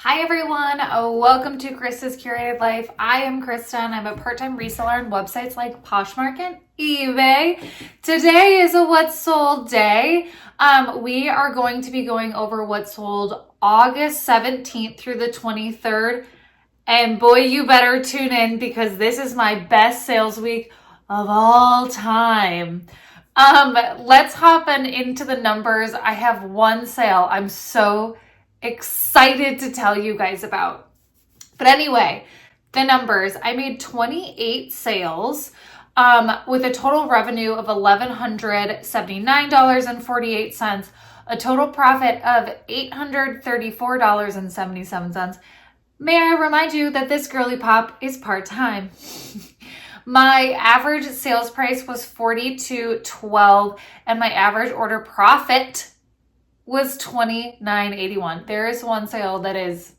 Hi everyone, welcome to Krista's Curated Life. I am Krista and I'm a part-time reseller on websites like Poshmark and eBay. Today is a What's Sold day. We are going to be going over what sold August 17th through the 23rd. And boy, you better tune in because this is my best sales week of all time. Let's hop into the numbers. I have one sale I'm so excited to tell you guys about. But anyway, the numbers. I made 28 sales with a total revenue of $1,179.48, a total profit of $834.77. May I remind you that this girly pop is part-time. My average sales price was $42.12 and my average order profit was $29.81. There is one sale that is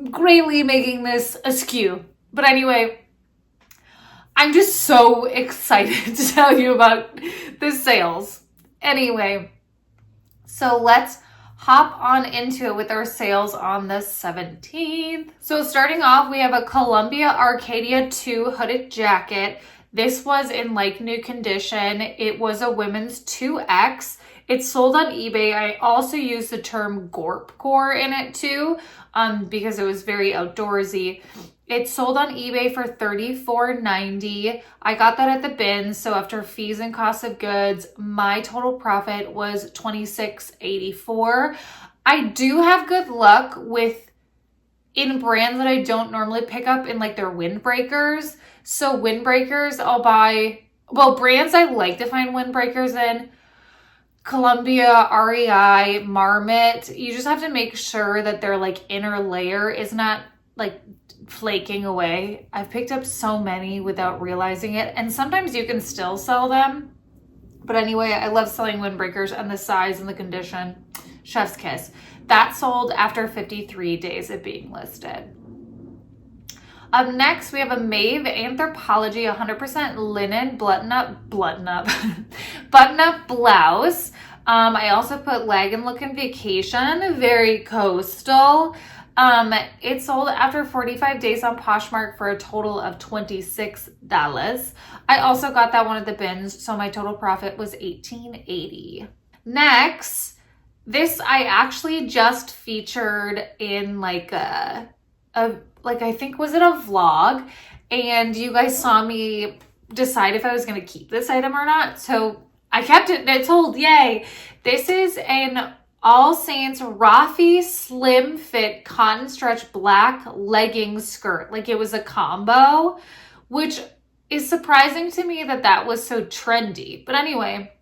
greatly making this askew. But anyway, I'm just so excited to tell you about the sales. Anyway, so let's hop on into it with our sales on the 17th. So starting off, we have a Columbia Arcadia 2 hooded jacket. This was in like new condition. It was a women's 2X. It's sold on eBay. I also used the term gorpcore in it too, because it was very outdoorsy. It's sold on eBay for $34.90. I got that at the bin, so after fees and costs of goods, my total profit was $26.84. I do have good luck in brands that I don't normally pick up in like their windbreakers. So windbreakers, I'll buy, brands I like to find windbreakers in, Columbia, REI, Marmot. You just have to make sure that their like inner layer is not like flaking away. I've picked up so many without realizing it, and sometimes you can still sell them. But anyway, I love selling windbreakers, and the size and the condition, chef's kiss. That sold after 53 days of being listed. Up next, we have a Maeve Anthropology 100% linen button-up blouse. I also put Lag & Lookin' Vacation, very coastal. It sold after 45 days on Poshmark for a total of $26. I also got that one at the bins, so my total profit was $18.80. Next, this I actually just featured in like I think, was it a vlog? And you guys saw me decide if I was going to keep this item or not. So I kept it and it sold, yay. This is an All Saints Rafi Slim Fit Cotton Stretch Black Leggings Skirt. Like it was a combo, which is surprising to me that was so trendy. But anyway,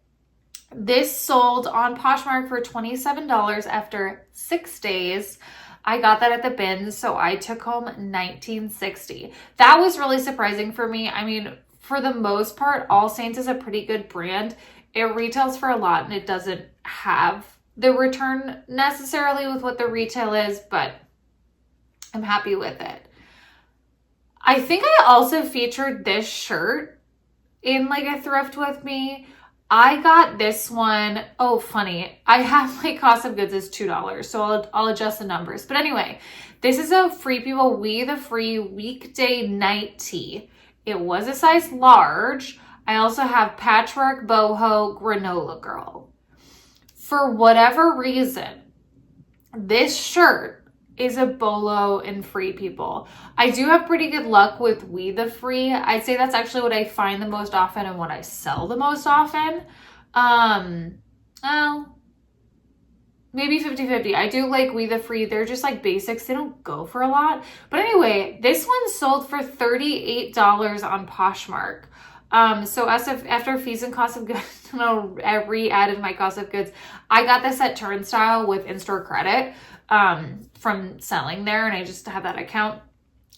this sold on Poshmark for $27 after 6 days. I got that at the bins, so I took home $19.60. That was really surprising for me. I mean, for the most part, All Saints is a pretty good brand. It retails for a lot and it doesn't have the return necessarily with what the retail is, but I'm happy with it. I think I also featured this shirt in like a thrift with me. I got this one. Oh, funny. I have my cost of goods is $2, so I'll adjust the numbers. But anyway, this is a Free People We the Free weekday night tee. It was a size large. I also have Patchwork Boho Granola Girl. For whatever reason, this shirt is a bolo in Free People. I do have pretty good luck with We the Free. I'd say that's actually what I find the most often and what I sell the most often. Well, maybe 50-50. I do like We the Free. They're just like basics. They don't go for a lot. But anyway, this one sold for $38 on Poshmark. So after fees and cost of goods, I re-added my cost of goods. I got this at Turnstile with in-store credit from selling there, and I just have that account.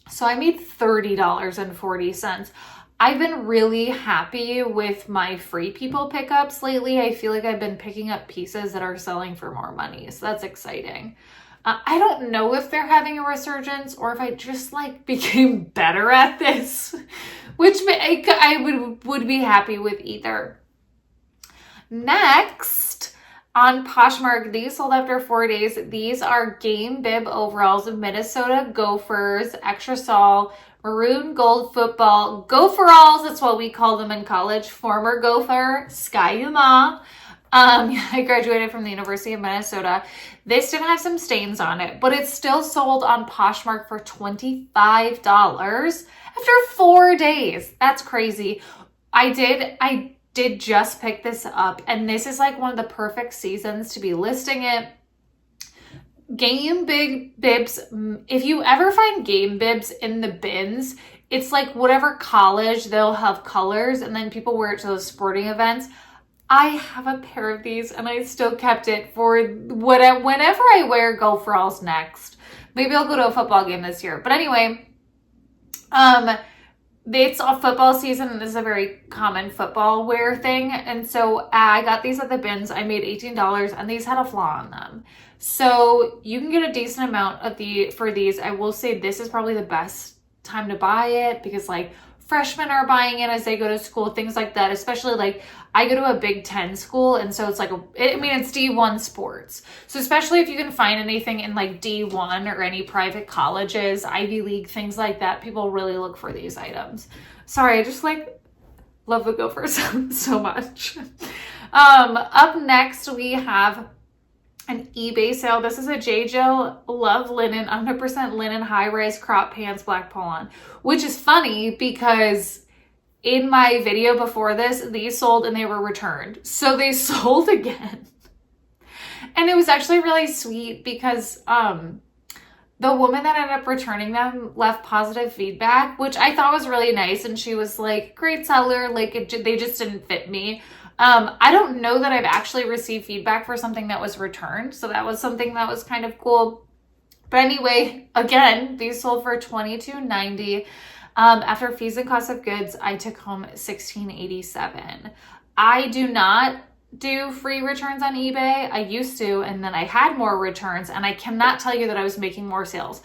So I made $30.40. I've been really happy with my Free People pickups lately. I feel like I've been picking up pieces that are selling for more money, so that's exciting. I don't know if they're having a resurgence or if I just like became better at this, which I would be happy with either. Next, On Poshmark, these sold after 4 days. These are game bib overalls of Minnesota Gophers, extra sol, maroon gold football. Gopheralls, that's what we call them in college. Former Gopher, Sky Yuma. I graduated from the University of Minnesota. This did have some stains on it, but it's still sold on Poshmark for $25 after 4 days. That's crazy. I did just pick this up, and this is like one of the perfect seasons to be listing it. Game bibs, if you ever find game bibs in the bins, it's like whatever college, they'll have colors, and then people wear it to those sporting events. I have a pair of these, and I still kept it for whenever I wear Gopheralls next. Maybe I'll go to a football game this year. But anyway, it's a football season, and this is a very common football wear thing. And so I got these at the bins. I made $18, and these had a flaw on them. So you can get a decent amount of for these. I will say this is probably the best time to buy it because like freshmen are buying it as they go to school, things like that. Especially like I go to a Big Ten school, and so it's like it's D1 sports. So especially if you can find anything in like D1 or any private colleges, Ivy League, things like that, people really look for these items. Sorry, I just like love the Gophers so much. Up next we have an eBay sale. This is a J. Jill Love Linen, 100% linen high-rise crop pants, black pull-on, which is funny because in my video before this, these sold and they were returned. So they sold again. And it was actually really sweet because the woman that ended up returning them left positive feedback, which I thought was really nice. And she was like, great seller, like they just didn't fit me. I don't know that I've actually received feedback for something that was returned. So that was something that was kind of cool. But anyway, again, these sold for $22.90. After fees and cost of goods, I took home $16.87. I do not do free returns on eBay. I used to, and then I had more returns, and I cannot tell you that I was making more sales.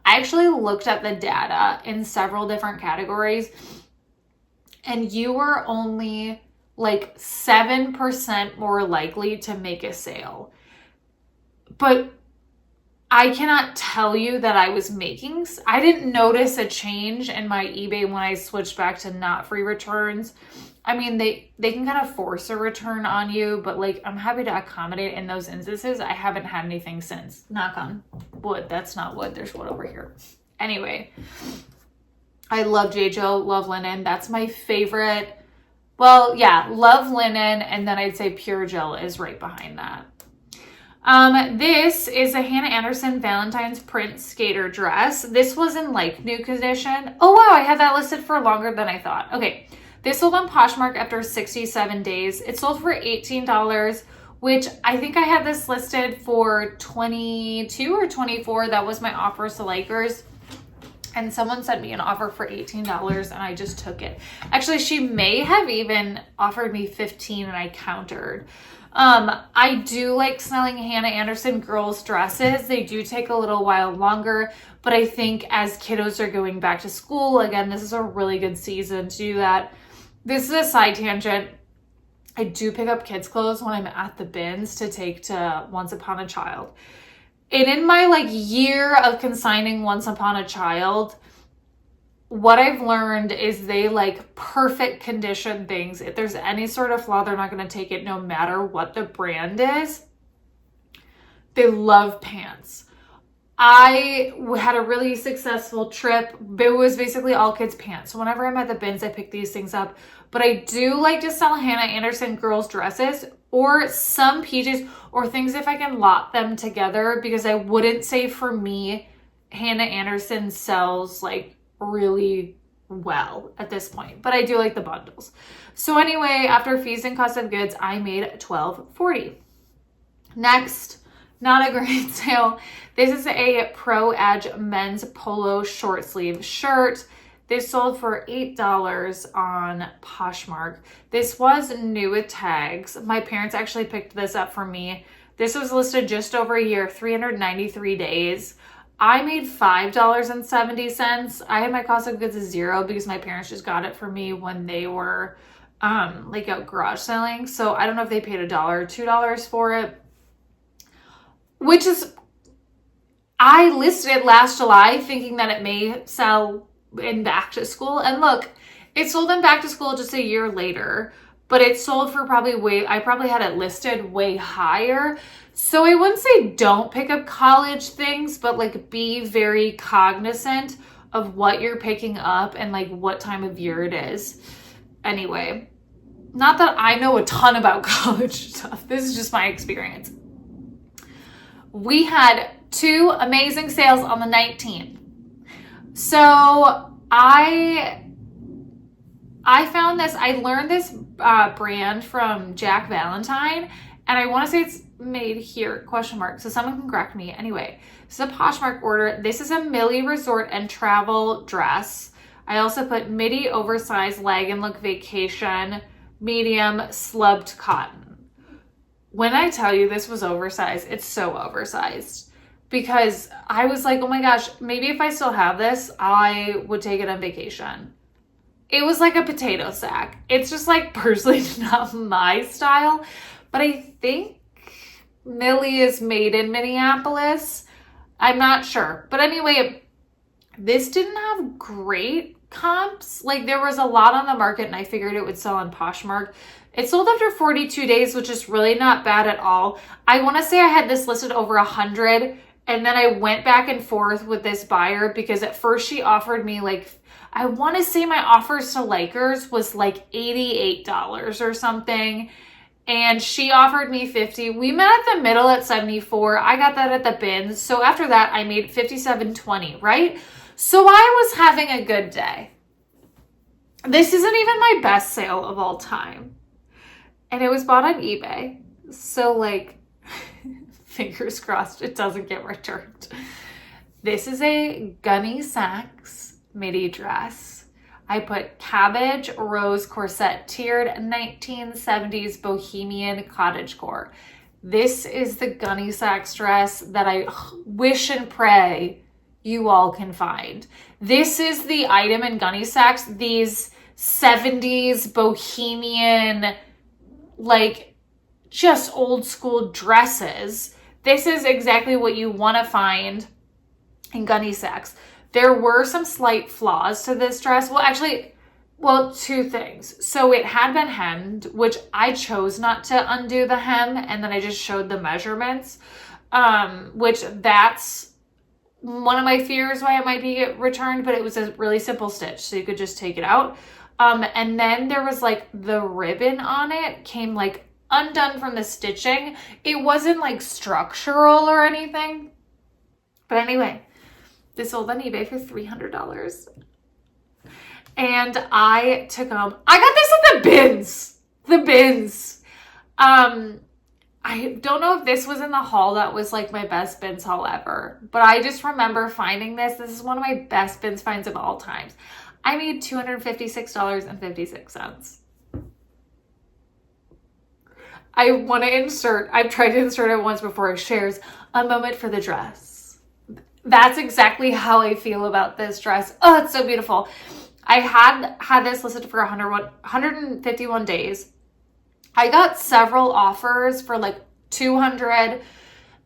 I actually looked at the data in several different categories, and you were only like 7% more likely to make a sale. But I cannot tell you that I was making, I didn't notice a change in my eBay when I switched back to not free returns. I mean, they can kind of force a return on you, but like, I'm happy to accommodate in those instances. I haven't had anything since. Knock on wood. That's not wood. There's wood over here. Anyway, I love J. Jill Love Linen. That's my favorite. Well, yeah, Love Linen, and then I'd say Pure Jill is right behind that. This is a Hannah Anderson Valentine's print skater dress. This was in like new condition. Oh wow, I had that listed for longer than I thought. Okay, this sold on Poshmark after 67 days. It sold for $18, which I think I had this listed for $22 or $24. That was my offers to likers. And someone sent me an offer for $18 and I just took it. Actually, she may have even offered me $15 and I countered. I do like selling Hannah Anderson girls dresses. They do take a little while longer, but I think as kiddos are going back to school, again, this is a really good season to do that. This is a side tangent. I do pick up kids' clothes when I'm at the bins to take to Once Upon a Child. And in my like year of consigning Once Upon a Child, what I've learned is they like perfect condition things. If there's any sort of flaw, they're not going to take it no matter what the brand is. They love pants. I had a really successful trip. It was basically all kids pants. So whenever I'm at the bins, I pick these things up. But I do like to sell Hannah Anderson girls dresses or some PJs or things if I can lot them together, because I wouldn't say for me, Hannah Anderson sells like really well at this point, but I do like the bundles. So anyway, after fees and cost of goods, I made $12.40. Next, not a great sale. This is a Pro Edge men's polo short sleeve shirt. This sold for $8 on Poshmark. This was new with tags. My parents actually picked this up for me. This was listed just over a year, 393 days. I made $5.70. I had my cost of goods as $0 because my parents just got it for me when they were like out garage selling. So I don't know if they paid $1 or $2 for it, which is, I listed it last July thinking that it may sell in back to school. And look, it sold in back to school just a year later, but it sold for I probably had it listed way higher. So I wouldn't say don't pick up college things, but like be very cognizant of what you're picking up and like what time of year it is. Anyway, not that I know a ton about college stuff. This is just my experience. We had 2 amazing sales on the 19th. So I found this, I learned this brand from Jack Valentine, and I want to say it's made here, ? So someone can correct me. Anyway, this is a Poshmark order. This is a Millie Resort and Travel dress. I also put midi oversized leg and look vacation, medium slubbed cotton. When I tell you this was oversized, it's so oversized, because I was like, oh my gosh, maybe if I still have this, I would take it on vacation. It was like a potato sack. It's just like personally not my style, but I think Millie is made in Minneapolis. I'm not sure. But anyway, this didn't have great comps. Like there was a lot on the market and I figured it would sell on Poshmark. It sold after 42 days, which is really not bad at all. I want to say I had this listed over 100, and then I went back and forth with this buyer because at first she offered me like, I want to say my offers to likers was like $88 or something. And she offered me 50. We met at the middle at 74. I got that at the bins. So after that, I made 57.20, right? So I was having a good day. This isn't even my best sale of all time. And it was bought on eBay. So like, fingers crossed it doesn't get returned. This is a Gunny Sacks midi dress. I put cabbage, rose corset, tiered 1970s bohemian cottagecore. This is the Gunny Sacks dress that I wish and pray you all can find. This is the item in Gunny Sacks, these 70s bohemian, like just old school dresses. This is exactly what you want to find in Gunny Sacks. There were some slight flaws to this dress. Well, 2 things. So it had been hemmed, which I chose not to undo the hem, and then I just showed the measurements, which that's one of my fears why it might be returned, but it was a really simple stitch, so you could just take it out. And then there was like the ribbon on it came like undone from the stitching. It wasn't like structural or anything. But anyway, this sold on eBay for $300. And I took home, I got this at the bins. The bins. I don't know if this was in the haul that was like my best bins haul ever, but I just remember finding this. This is one of my best bins finds of all times. I made $256.56. I want to insert, I've tried to insert it once before, shares a moment for the dress. That's exactly how I feel about this dress. Oh, it's so beautiful. I had this listed for 151 days. I got several offers for like 200,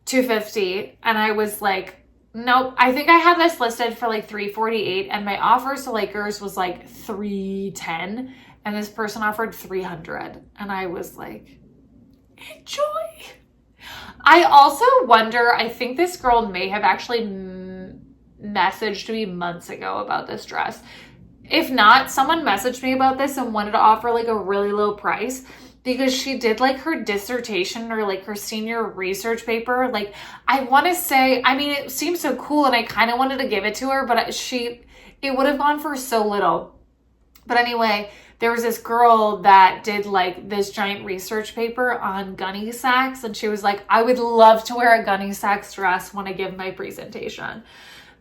250, and I was like, nope. I think I had this listed for like 348, and my offers to likers was like 310, and this person offered 300, and I was like, enjoy. I also wonder, I think this girl may have actually messaged me months ago about this dress. If not, someone messaged me about this and wanted to offer like a really low price because she did like her dissertation or like her senior research paper. Like, I want to say, I mean, it seems so cool and I kind of wanted to give it to her, but it would have gone for so little. But anyway, there was this girl that did like this giant research paper on Gunny Sacks, and she was like, I would love to wear a Gunny Sacks dress when I give my presentation.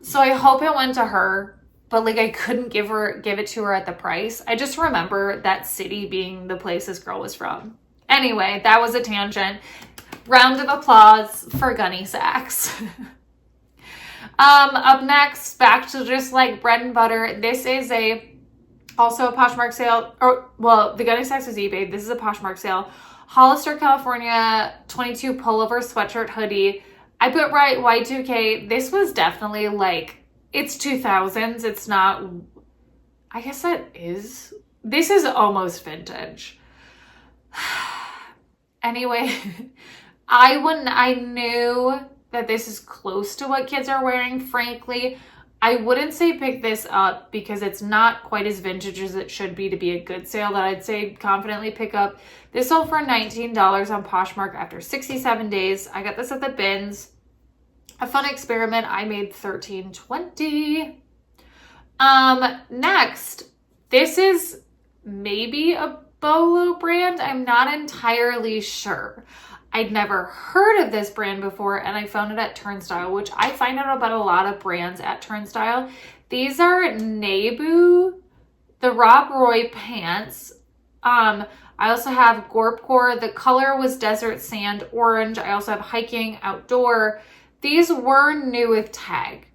So I hope it went to her, but like I couldn't give it to her at the price. I just remember that city being the place this girl was from. Anyway, that was a tangent. Round of applause for Gunny Sacks. Up next, back to just like bread and butter. This is a Also a Poshmark sale, or well, the Gunny Sacks is eBay. This is a Poshmark sale. Hollister, California, 22 pullover sweatshirt hoodie. I put right Y2K. This was definitely like, it's 2000s. It's not, I guess that is, this is almost vintage. Anyway, I knew that this is close to what kids are wearing, frankly. I wouldn't say pick this up because it's not quite as vintage as it should be to be a good sale, that I'd say confidently pick up. This sold for $19 on Poshmark after 67 days. I got this at the bins. A fun experiment. I made $13.20. Next, this is maybe a Bolo brand. I'm not entirely sure. I'd never heard of this brand before, and I found it at Turnstile, which I find out about a lot of brands at Turnstile. These are Nebu, the Rob Roy pants. I also have Gorpcore. The color was Desert Sand Orange. I also have Hiking Outdoor. These were new with tag.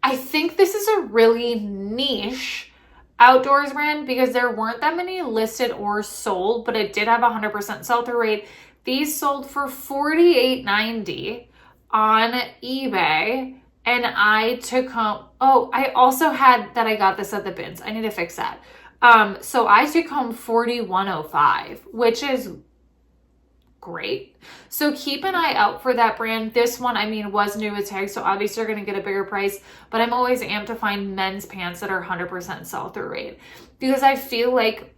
I think this is a really niche outdoors brand because there weren't that many listed or sold, but it did have 100% sell-through rate. These sold for $48.90 on eBay, and I took home, oh, I also had that I got this at the bins. I need to fix that. So I took home $41.05, which is great. So keep an eye out for that brand. This one, I mean, was new with tag, so obviously you're going to get a bigger price, but I'm always amped to find men's pants that are 100% sell-through rate, because I feel like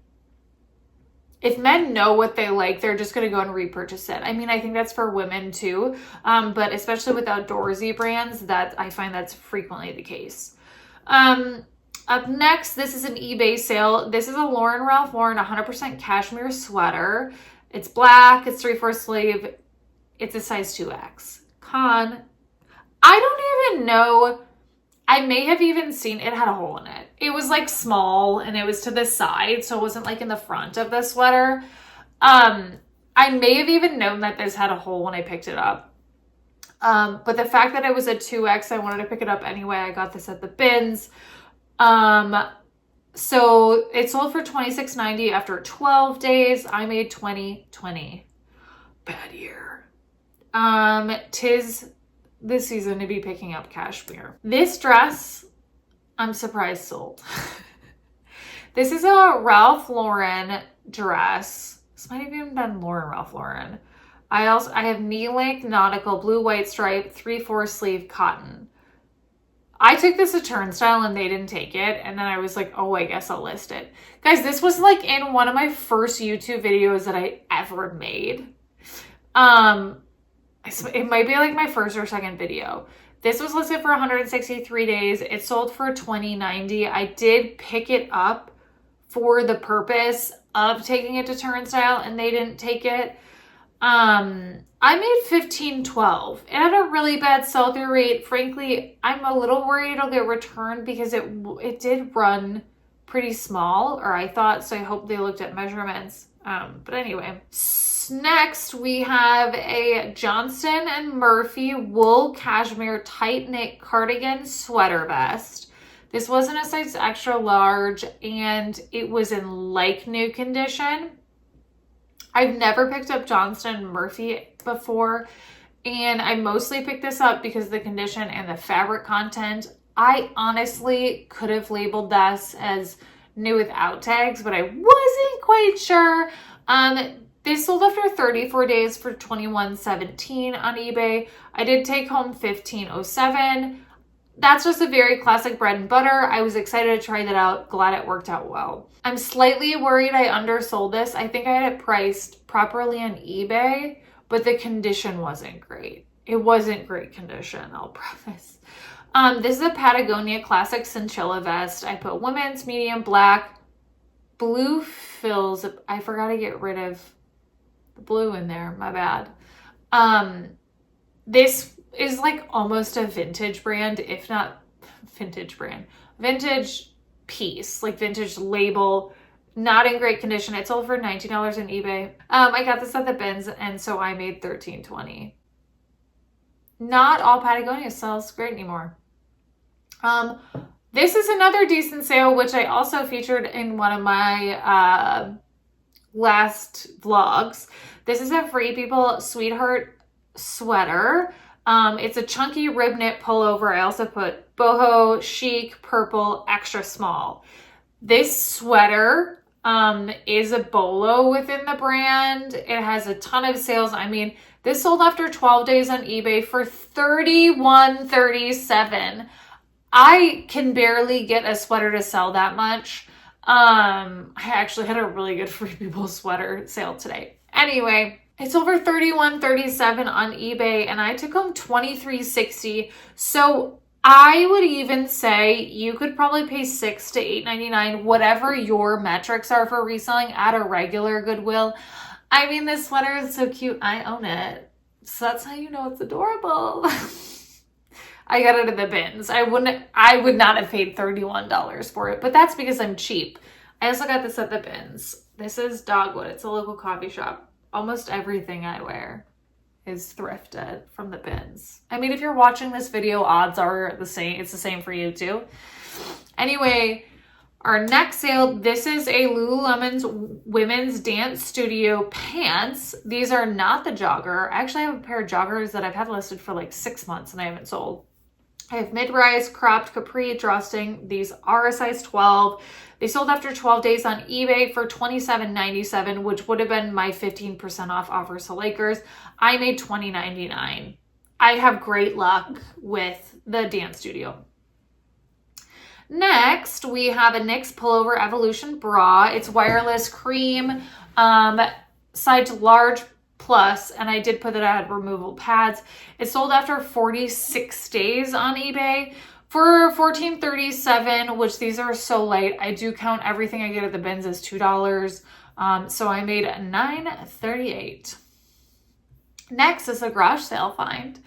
if men know what they like, they're just going to go and repurchase it. I mean, I think that's for women too, but especially with outdoorsy brands, that I find that's frequently the case. Up next, this is an eBay sale. This is a Lauren Ralph Lauren 100% cashmere sweater. It's black, it's 3/4 sleeve, it's a size 2X. Con, I don't even know, I may have even seen, it had a hole in it. It was like small and it was to the side, so it wasn't like in the front of the sweater. I may have even known that this had a hole when I picked it up. But the fact that it was a 2X, I wanted to pick it up anyway. I got this at the bins. So it sold for $26.90 after 12 days. I made $20.20. Bad year. 'Tis this season to be picking up cashmere. This dress, I'm surprised sold. This is a Ralph Lauren dress. This might have even been Lauren Ralph Lauren. I have knee-length nautical blue white stripe 3/4 sleeve cotton. I took this to Turnstile and they didn't take it. And then I was like, oh, I guess I'll list it. Guys, this was like in one of my first YouTube videos that I ever made. It might be like my first or second video. This was listed for 163 days. It sold for $20.90. I did pick it up for the purpose of taking it to Turnstile and they didn't take it. I made $15.12. It had a really bad sell-through rate. Frankly, I'm a little worried it'll get returned because it did run pretty small, or I thought, so I hope they looked at measurements. But anyway, next we have a Johnston & Murphy wool cashmere tight knit cardigan sweater vest. This wasn't a size extra large and it was in like new condition. I've never picked up Johnston & Murphy before, and I mostly picked this up because of the condition and the fabric content. I honestly could have labeled this as new without tags, but I wasn't quite sure. This sold after 34 days for $21.17 on eBay. I did take home $15.07. That's just a very classic bread and butter. I was excited to try that out. Glad it worked out well. I'm slightly worried I undersold this. I think I had it priced properly on eBay, but the condition wasn't great. It wasn't great condition, I'll promise. This is a Patagonia Classic Cinchilla vest. I put women's, medium, black, blue fills. I forgot to get rid of the blue in there. My bad. This is like almost a vintage brand, if not vintage brand. Vintage piece, like vintage label, not in great condition. It sold for $19 on eBay. I got this at the bins, and so I made $13.20. Not all Patagonia sells great anymore. This is another decent sale, which I also featured in one of my last vlogs. This is a Free People Sweetheart sweater. It's a chunky rib knit pullover. I also put boho, chic, purple, extra small. This sweater is a bolo within the brand. It has a ton of sales. I mean, this sold after 12 days on eBay for $31.37. I can barely get a sweater to sell that much. I actually had a really good Free People sweater sale today. Anyway, it's over $31.37 on eBay and I took home $23.60. So I would even say you could probably pay $6 to $8.99, whatever your metrics are for reselling at a regular Goodwill. I mean, this sweater is so cute. I own it. So that's how you know it's adorable. I got it in the bins. I would not have paid $31 for it, but that's because I'm cheap. I also got this at the bins. This is Dogwood. It's a local coffee shop. Almost everything I wear is thrifted from the bins. I mean, if you're watching this video, odds are the same. It's the same for you too. Anyway, our next sale, this is a Lululemon's Women's Dance Studio pants. These are not the jogger. I actually have a pair of joggers that I've had listed for like 6 months and I haven't sold. I have mid-rise, cropped, capri, drawstring. These are a size 12. They sold after 12 days on eBay for $27.97, which would have been my 15% off offer to Lakers. I made $20.99. I have great luck with the dance studio. Next, we have a NYX Pullover Evolution Bra. It's wireless cream, size large plus, and I did put it at removable pads. It sold after 46 days on eBay for $14.37, which these are so light. I do count everything I get at the bins as $2. So I made $9.38. Next is a garage sale find.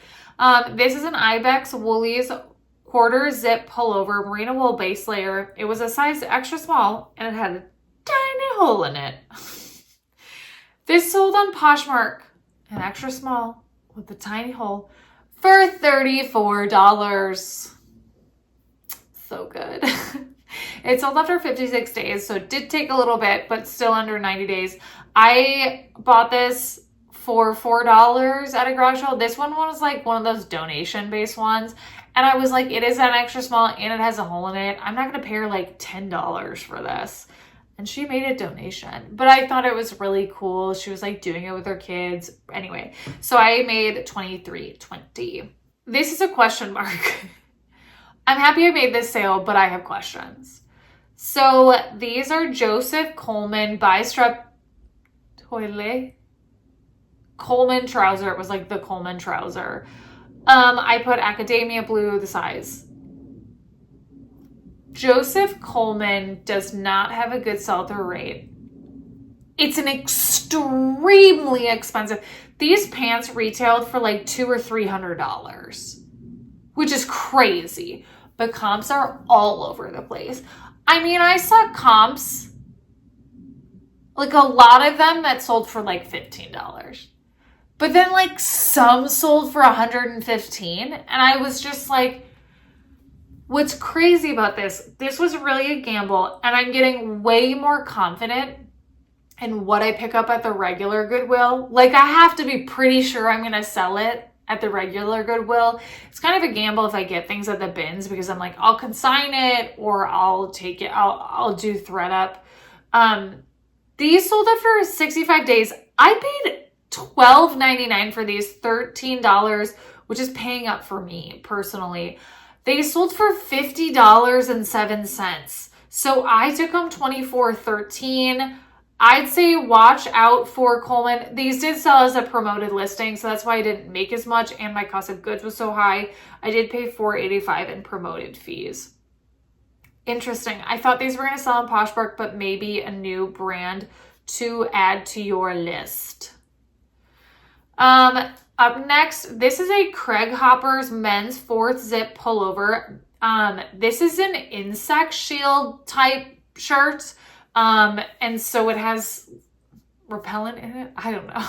This is an Ibex Woolies quarter zip pullover, merino wool base layer. It was a size extra small and it had a tiny hole in it. This sold on Poshmark, an extra small with a tiny hole, for $34. So good. It sold after 56 days, so it did take a little bit, but still under 90 days. I bought this for $4 at a garage sale. This one was like one of those donation-based ones, and I was like, it is an extra small and it has a hole in it. I'm not going to pay her like $10 for this. And she made a donation, but I thought it was really cool. She was like doing it with her kids. Anyway, so I made $23.20. This is a question mark. I'm happy I made this sale, but I have questions. So these are Joseph Coleman Bistrap Toile. Coleman trouser. It was like the Coleman trouser. I put Academia Blue, the size. Joseph Coleman does not have a good sell-through rate. It's an extremely expensive. These pants retailed for like $200 or $300, which is crazy. But comps are all over the place. I mean, I saw comps, like a lot of them that sold for like $15. But then like some sold for $115. And I was just like, what's crazy about this was really a gamble, and I'm getting way more confident in what I pick up at the regular Goodwill. Like, I have to be pretty sure I'm going to sell it at the regular Goodwill. It's kind of a gamble if I get things at the bins, because I'm like, I'll consign it or I'll take it. I'll do thread up. These sold after 65 days. I paid $12.99 for these, $13, which is paying up for me personally. They sold for $50.07. So I took them $24.13. I'd say watch out for Coleman. These did sell as a promoted listing, so that's why I didn't make as much, and my cost of goods was so high. I did pay $4.85 in promoted fees. Interesting. I thought these were going to sell on Poshmark, but maybe a new brand to add to your list. Up next, this is a Craig Hopper's men's 4th zip pullover. This is an insect shield type shirt. And so it has repellent in it. I don't know.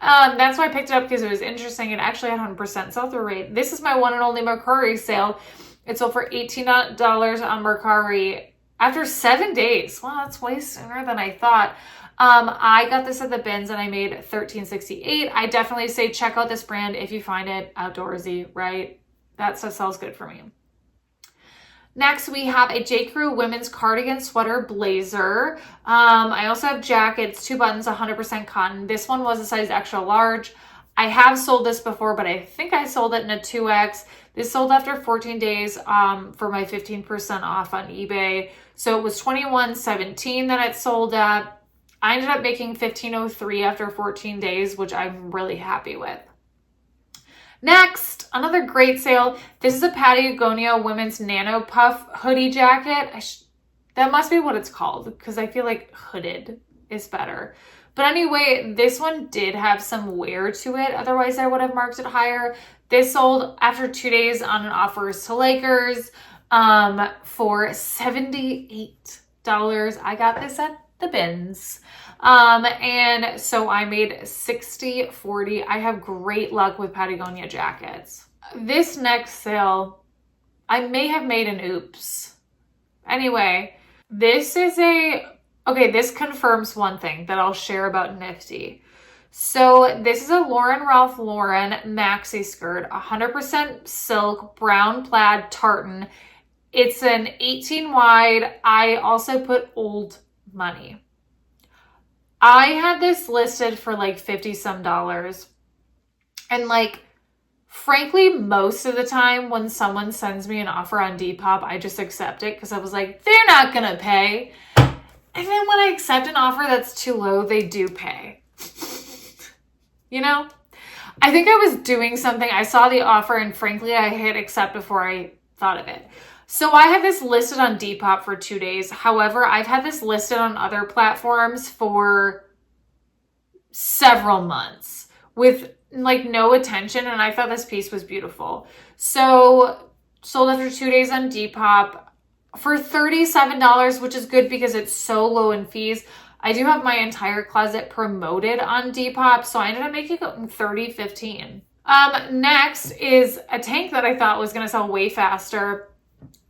That's why I picked it up, because it was interesting. It actually had 100% sell-through rate. This is my one and only Mercari sale. It sold for $18 on Mercari after 7 days. Wow, that's way sooner than I thought. I got this at the bins and I made $13.68. I definitely say check out this brand if you find it outdoorsy, right? That stuff sells good for me. Next, we have a J. Crew women's cardigan sweater blazer. I also have jackets, 2 buttons, 100% cotton. This one was a size extra large. I have sold this before, but I think I sold it in a 2X. This sold after 14 days for my 15% off on eBay. So it was $21.17 that it sold at. I ended up making $15.03 after 14 days, which I'm really happy with. Next, another great sale. This is a Patagonia women's nano puff hoodie jacket. That must be what it's called because I feel like hooded is better. But anyway, this one did have some wear to it. Otherwise, I would have marked it higher. This sold after 2 days on an offers to Lakers for $78. I got this at the bins. And so I made $60.40. I have great luck with Patagonia jackets. This next sale, I may have made an oops. Anyway, this confirms one thing that I'll share about Nifty. So this is a Ralph Lauren maxi skirt, 100% silk, brown plaid tartan. It's an 18 wide. I also put old money. I had this listed for like 50 some dollars. And like, frankly, most of the time when someone sends me an offer on Depop, I just accept it because I was like, they're not going to pay. And then when I accept an offer that's too low, they do pay. You know? I think I was doing something. I saw the offer and frankly, I hit accept before I thought of it. So I have this listed on Depop for 2 days. However, I've had this listed on other platforms for several months with like no attention. And I thought this piece was beautiful. So sold after 2 days on Depop for $37, which is good because it's so low in fees. I do have my entire closet promoted on Depop. So I ended up making it $30.15. Next is a tank that I thought was going to sell way faster.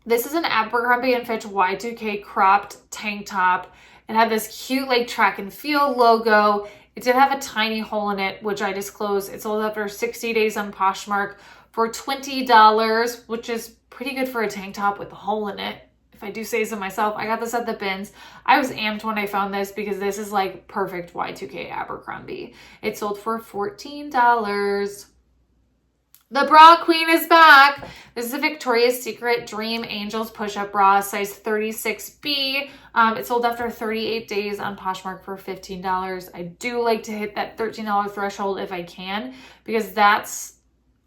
This is an Abercrombie & Fitch Y2K cropped tank top. It had this cute like track and field logo. It did have a tiny hole in it, which I disclosed. It sold after 60 days on Poshmark for $20, which is pretty good for a tank top with a hole in it. If I do say so myself, I got this at the bins. I was amped when I found this because this is like perfect Y2K Abercrombie. It sold for $14. The bra queen is back. This is a Victoria's Secret Dream Angels push-up bra, size 36B. It sold after 38 days on Poshmark for $15. I do like to hit that $13 threshold if I can, because that's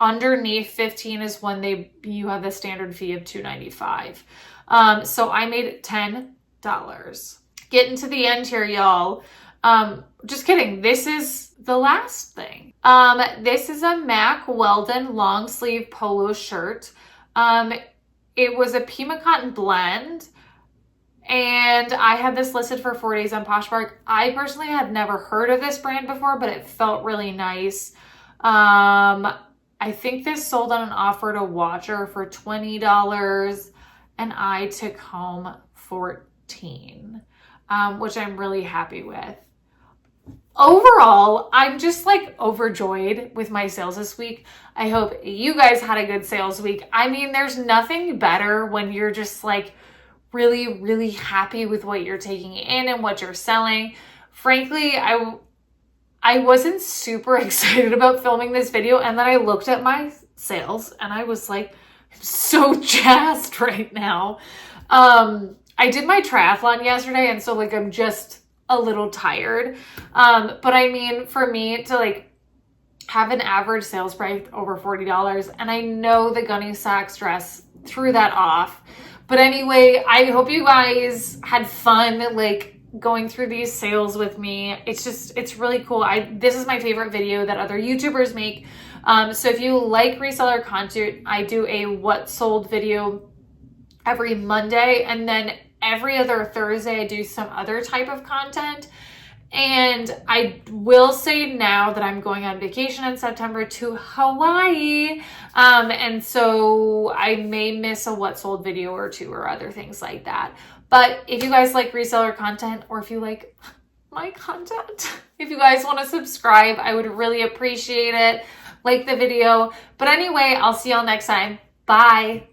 underneath 15 is when you have the standard fee of $2.95. So I made $10. Getting to the end here, y'all. Just kidding. This is the last thing. This is a Mac Weldon long sleeve polo shirt. It was a Pima cotton blend and I had this listed for 4 days on Poshmark. I personally had never heard of this brand before, but it felt really nice. I think this sold on an offer to Watcher for $20 and I took home $14, which I'm really happy with. Overall, I'm just like overjoyed with my sales this week. I hope you guys had a good sales week. I mean, there's nothing better when you're just like really, really happy with what you're taking in and what you're selling. Frankly, I wasn't super excited about filming this video, and then I looked at my sales and I was like, I'm so jazzed right now. I did my triathlon yesterday, and so like I'm just a little tired. But I mean, for me to like have an average sales price over $40, and I know the Gunny Sacks dress threw that off. But anyway, I hope you guys had fun like going through these sales with me. It's really cool. This is my favorite video that other YouTubers make. So if you like reseller content, I do a what sold video every Monday, and then every other Thursday I do some other type of content. And I will say now that I'm going on vacation in September to Hawaii. And so I may miss a what sold video or two or other things like that. But if you guys like reseller content, or if you like my content, if you guys want to subscribe, I would really appreciate it. Like the video. But anyway, I'll see y'all next time. Bye.